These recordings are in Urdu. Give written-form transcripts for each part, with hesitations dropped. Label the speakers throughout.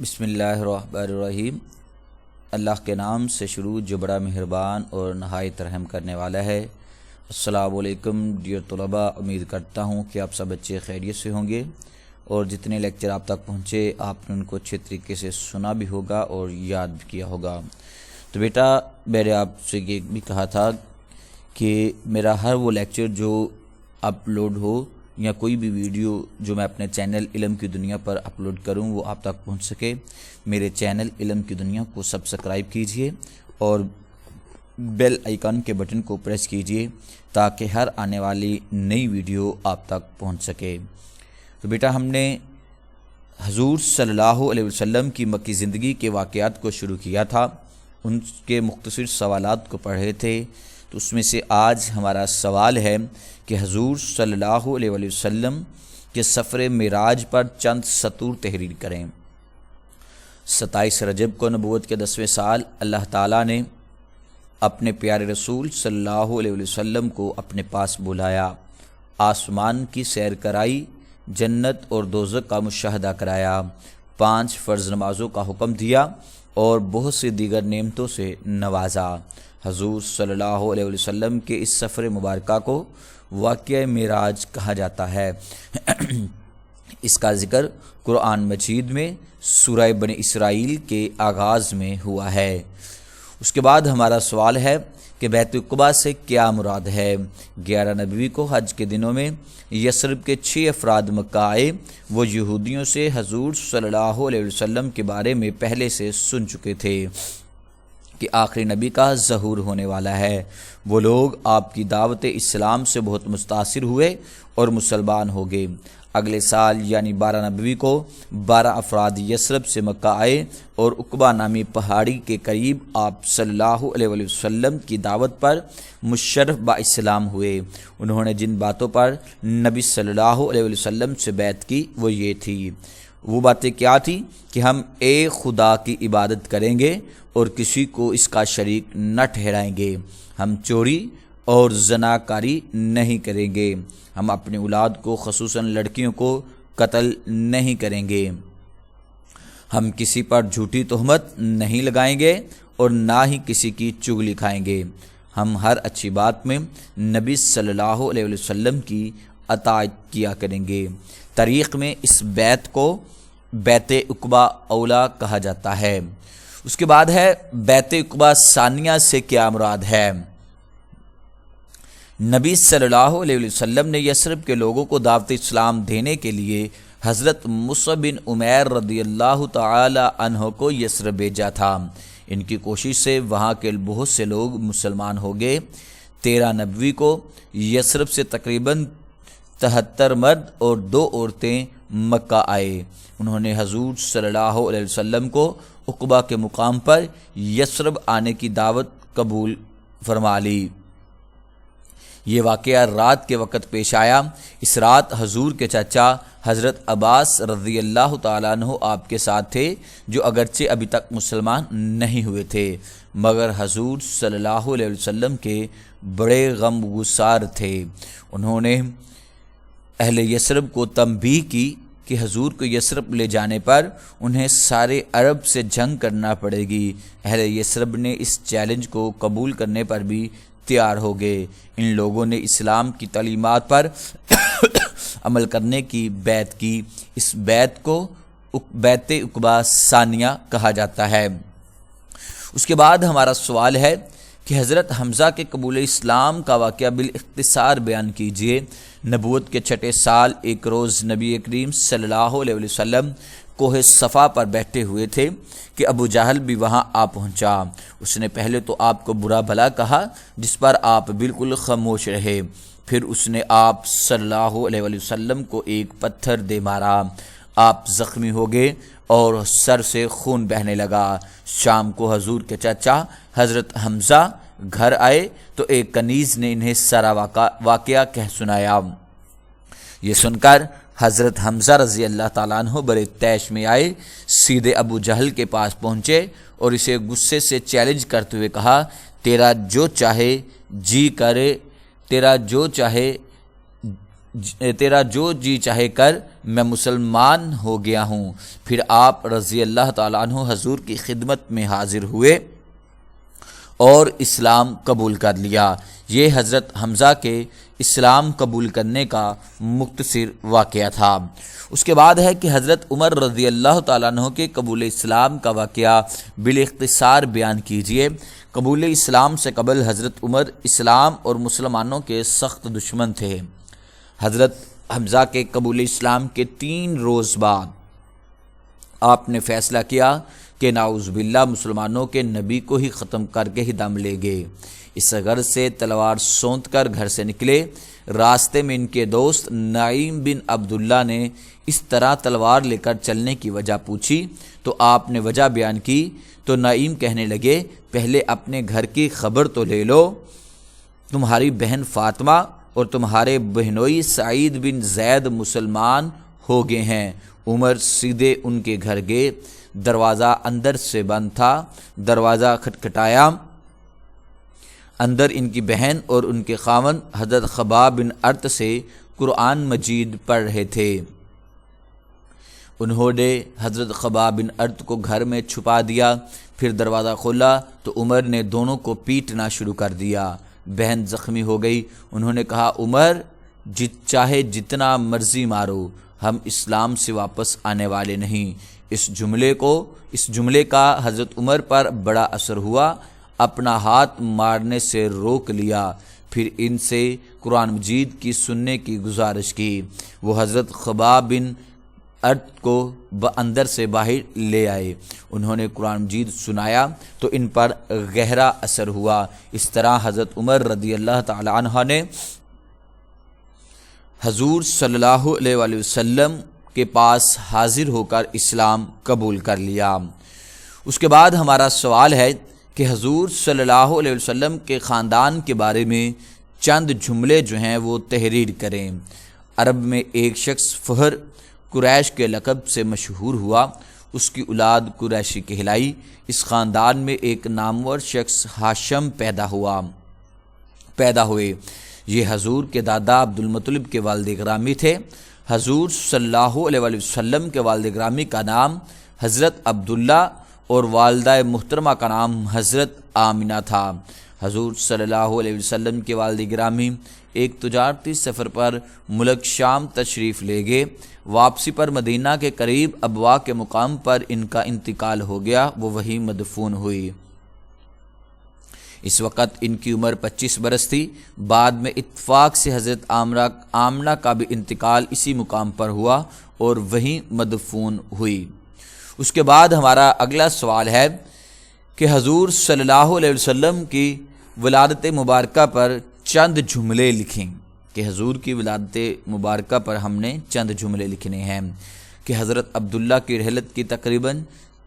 Speaker 1: بسم اللہ الرحمن الرحیم۔ اللہ کے نام سے شروع جو بڑا مہربان اور نہایت رحم کرنے والا ہے۔ السلام علیکم ڈیئر طلباء، امید کرتا ہوں کہ آپ سب بچے خیریت سے ہوں گے اور جتنے لیکچر آپ تک پہنچے آپ نے ان کو اچھے طریقے سے سنا بھی ہوگا اور یاد بھی کیا ہوگا۔ تو بیٹا میں نے آپ سے یہ بھی کہا تھا کہ میرا ہر وہ لیکچر جو اپلوڈ ہو یا کوئی بھی ویڈیو جو میں اپنے چینل علم کی دنیا پر اپلوڈ کروں وہ آپ تک پہنچ سکے، میرے چینل علم کی دنیا کو سبسکرائب کیجئے اور بیل آئیکن کے بٹن کو پریس کیجئے تاکہ ہر آنے والی نئی ویڈیو آپ تک پہنچ سکے۔ تو بیٹا ہم نے حضور صلی اللہ علیہ وسلم کی مکی زندگی کے واقعات کو شروع کیا تھا، ان کے مختصر سوالات کو پڑھے تھے۔ تو اس میں سے آج ہمارا سوال ہے کہ حضور صلی اللہ علیہ وسلم کے سفر معراج پر چند سطور تحریر کریں۔ 27 رجب کو نبوت کے 10ویں سال اللہ تعالیٰ نے اپنے پیارے رسول صلی اللہ علیہ وسلم کو اپنے پاس بلایا، آسمان کی سیر کرائی، جنت اور دوزخ کا مشاہدہ کرایا، 5 فرض نمازوں کا حکم دیا اور بہت سی دیگر نعمتوں سے نوازا۔ حضور صلی اللہ علیہ وسلم کے اس سفر مبارکہ کو واقعہ معراج کہا جاتا ہے۔ اس کا ذکر قرآن مجید میں سورہ بنی اسرائیل کے آغاز میں ہوا ہے۔ اس کے بعد ہمارا سوال ہے کہ بیت العقبہ سے کیا مراد ہے؟ 11 نبوی کو حج کے دنوں میں یثرب کے 6 افراد مکہ آئے۔ وہ یہودیوں سے حضور صلی اللہ علیہ وسلم کے بارے میں پہلے سے سن چکے تھے کہ آخری نبی کا ظہور ہونے والا ہے۔ وہ لوگ آپ کی دعوت اسلام سے بہت متاثر ہوئے اور مسلمان ہو گئے۔ اگلے سال یعنی 12 نبوی کو 12 افراد یثرب سے مکہ آئے اور عقبہ نامی پہاڑی کے قریب آپ صلی اللہ علیہ وسلم کی دعوت پر مشرف با اسلام ہوئے۔ انہوں نے جن باتوں پر نبی صلی اللہ علیہ وسلم سے بیعت کی وہ یہ تھی۔ وہ باتیں کیا تھی کہ ہم ایک خدا کی عبادت کریں گے اور کسی کو اس کا شریک نہ ٹھہرائیں گے، ہم چوری اور زناکاری نہیں کریں گے، ہم اپنی اولاد کو خصوصاً لڑکیوں کو قتل نہیں کریں گے، ہم کسی پر جھوٹی تہمت نہیں لگائیں گے اور نہ ہی کسی کی چغلی کھائیں گے، ہم ہر اچھی بات میں نبی صلی اللہ علیہ وسلم کی اطاعت کیا کریں گے۔ تاریخ میں اس بیعت کو بیعت عقبہ اولا کہا جاتا ہے۔ اس کے بعد ہے بیعت عقبہ ثانیہ سے کیا مراد ہے؟ نبی صلی اللہ علیہ وسلم نے یثرب کے لوگوں کو دعوت اسلام دینے کے لیے حضرت مصعب بن عمیر رضی اللہ تعالی عنہ کو یثرب بھیجا تھا۔ ان کی کوشش سے وہاں کے بہت سے لوگ مسلمان ہو گئے۔ 13 نبوی کو یثرب سے تقریباً 73 مرد اور 2 عورتیں مکہ آئے۔ انہوں نے حضور صلی اللہ علیہ وسلم کو عقبہ کے مقام پر یثرب آنے کی دعوت قبول فرما لی۔ یہ واقعہ رات کے وقت پیش آیا۔ اس رات حضور کے چچا حضرت عباس رضی اللہ تعالیٰ عنہ آپ کے ساتھ تھے، جو اگرچہ ابھی تک مسلمان نہیں ہوئے تھے مگر حضور صلی اللہ علیہ وسلم کے بڑے غم گسار تھے۔ انہوں نے اہل یثرب کو تنبیہ کی کہ حضور کو یثرب لے جانے پر انہیں سارے عرب سے جنگ کرنا پڑے گی۔ اہل یثرب نے اس چیلنج کو قبول کرنے پر بھی تیار ہو گئے۔ ان لوگوں نے اسلام کی تعلیمات پر عمل کرنے کی بیعت کی۔ اس بیعت کو بیعت عقبہ ثانیہ کہا جاتا ہے۔ اس کے بعد ہمارا سوال ہے کہ حضرت حمزہ کے قبول اسلام کا واقعہ بالاختصار بیان کیجیے۔ نبوت کے 6 سال ایک روز نبی کریم صلی اللہ علیہ وسلم کوہ صفا پر بیٹھے ہوئے تھے کہ ابو جہل بھی وہاں آ پہنچا۔ اس نے پہلے تو آپ کو برا بھلا کہا جس پر آپ بالکل خاموش رہے، پھر اس نے آپ صلی اللہ علیہ وسلم کو ایک پتھر دے مارا۔ آپ زخمی ہو گئے اور سر سے خون بہنے لگا۔ شام کو حضور کے چچا حضرت حمزہ گھر آئے تو ایک کنیز نے انہیں سارا واقعہ کہہ سنایا۔ یہ سن کر حضرت حمزہ رضی اللہ تعالیٰ عنہ بڑے طیش میں آئے، سیدھے ابو جہل کے پاس پہنچے اور اسے غصے سے چیلنج کرتے ہوئے کہا، تیرا جو چاہے تیرا جو جی چاہے کر، میں مسلمان ہو گیا ہوں۔ پھر آپ رضی اللہ تعالیٰ عنہ حضور کی خدمت میں حاضر ہوئے اور اسلام قبول کر لیا۔ یہ حضرت حمزہ کے اسلام قبول کرنے کا مختصر واقعہ تھا۔ اس کے بعد ہے کہ حضرت عمر رضی اللہ تعالیٰ عنہ کے قبول اسلام کا واقعہ بالاختصار بیان کیجیے۔ قبول اسلام سے قبل حضرت عمر اسلام اور مسلمانوں کے سخت دشمن تھے۔ حضرت حمزہ کے قبول اسلام کے 3 روز بعد آپ نے فیصلہ کیا کہ نعوذ باللہ مسلمانوں کے نبی کو ہی ختم کر کے ہی دم لیں گے۔ اس غرض سے تلوار سونت کر گھر سے نکلے۔ راستے میں ان کے دوست نعیم بن عبداللہ نے اس طرح تلوار لے کر چلنے کی وجہ پوچھی تو آپ نے وجہ بیان کی تو نعیم کہنے لگے، پہلے اپنے گھر کی خبر تو لے لو، تمہاری بہن فاطمہ اور تمہارے بہنوئی سعید بن زید مسلمان ہو گئے ہیں۔ عمر سیدھے ان کے گھر گئے۔ دروازہ اندر سے بند تھا۔ دروازہ کھٹکھٹایا۔ اندر ان کی بہن اور ان کے خاوند حضرت خباب بن ارت سے قرآن مجید پڑھ رہے تھے۔ انہوں نے حضرت خباب بن ارت کو گھر میں چھپا دیا۔ پھر دروازہ کھولا تو عمر نے دونوں کو پیٹنا شروع کر دیا۔ بہن زخمی ہو گئی۔ انہوں نے کہا، عمر چاہے جتنا مرضی مارو، ہم اسلام سے واپس آنے والے نہیں۔ اس جملے کا حضرت عمر پر بڑا اثر ہوا۔ اپنا ہاتھ مارنے سے روک لیا۔ پھر ان سے قرآن مجید کی سننے کی گزارش کی۔ وہ حضرت خباب بن ارت کو اندر سے باہر لے آئے۔ انہوں نے قرآن مجید سنایا تو ان پر گہرا اثر ہوا۔ اس طرح حضرت عمر رضی اللہ تعالی عنہ نے حضور صلی اللہ علیہ وآلہ وسلم کے پاس حاضر ہو کر اسلام قبول کر لیا۔ اس کے بعد ہمارا سوال ہے کہ حضور صلی اللہ علیہ وسلم کے خاندان کے بارے میں چند جملے جو ہیں وہ تحریر کریں۔ عرب میں ایک شخص فہر قریش کے لقب سے مشہور ہوا۔ اس کی اولاد قریشی کہلائی۔ اس خاندان میں ایک نامور شخص ہاشم پیدا ہوئے۔ یہ حضور کے دادا عبد المطلب کے والد گرامی تھے۔ حضور صلی اللہ علیہ وآلہ وسلم کے والد گرامی کا نام حضرت عبداللہ اور والدہ محترمہ کا نام حضرت آمنہ تھا۔ حضور صلی اللہ علیہ وسلم کے والد گرامی ایک تجارتی سفر پر ملک شام تشریف لے گئے۔ واپسی پر مدینہ کے قریب ابوا کے مقام پر ان کا انتقال ہو گیا۔ وہ وہیں مدفون ہوئی۔ اس وقت ان کی عمر 25 برس تھی۔ بعد میں اتفاق سے حضرت آمنہ کا بھی انتقال اسی مقام پر ہوا اور وہیں مدفون ہوئی۔ اس کے بعد ہمارا اگلا سوال ہے کہ حضور صلی اللہ علیہ وسلم کی ولادت مبارکہ پر چند جملے لکھیں۔ کہ حضور کی ولادت مبارکہ پر ہم نے چند جملے لکھنے ہیں کہ حضرت عبداللہ کی رحلت کی تقریباً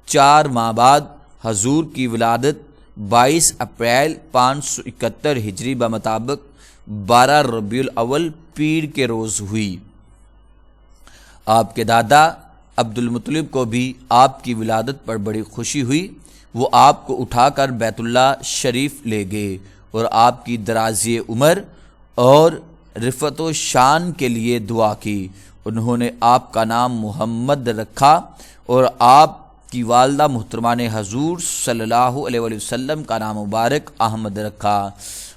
Speaker 1: 4 ماہ بعد حضور کی ولادت 22 اپریل 571 ہجری بمطابق 12 ربیع الاول پیر کے روز ہوئی۔ آپ کے دادا عبد المطلب کو بھی آپ کی ولادت پر بڑی خوشی ہوئی۔ وہ آپ کو اٹھا کر بیت اللہ شریف لے گئے اور آپ کی درازی عمر اور رفعت و شان کے لیے دعا کی۔ انہوں نے آپ کا نام محمد رکھا اور آپ کی والدہ محترمہ نے حضور صلی اللہ علیہ وآلہ وسلم کا نام مبارک احمد رکھا۔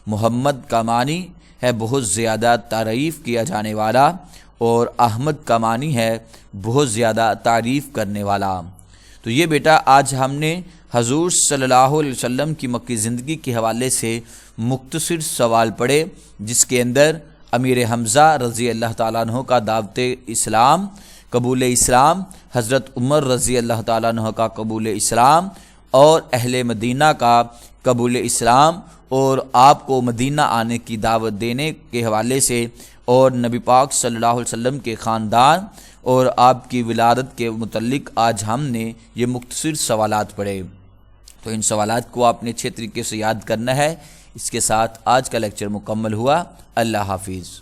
Speaker 1: محمد کا معنی ہے بہت زیادہ تعریف کیا جانے والا اور احمد کا معنی ہے بہت زیادہ تعریف کرنے والا۔ تو یہ بیٹا آج ہم نے حضور صلی اللہ علیہ وسلم کی مکی زندگی کے حوالے سے مختصر سوال پڑھے، جس کے اندر امیر حمزہ رضی اللہ تعالیٰ عنہ کا دعوت اسلام، قبول اسلام، حضرت عمر رضی اللہ تعالیٰ عنہ کا قبول اسلام اور اہل مدینہ کا قبول اسلام اور آپ کو مدینہ آنے کی دعوت دینے کے حوالے سے اور نبی پاک صلی اللہ علیہ وسلم کے خاندان اور آپ کی ولادت کے متعلق آج ہم نے یہ مختصر سوالات پڑھے۔ تو ان سوالات کو آپ نے اچھے طریقے سے یاد کرنا ہے۔ اس کے ساتھ آج کا لیکچر مکمل ہوا۔ اللہ حافظ۔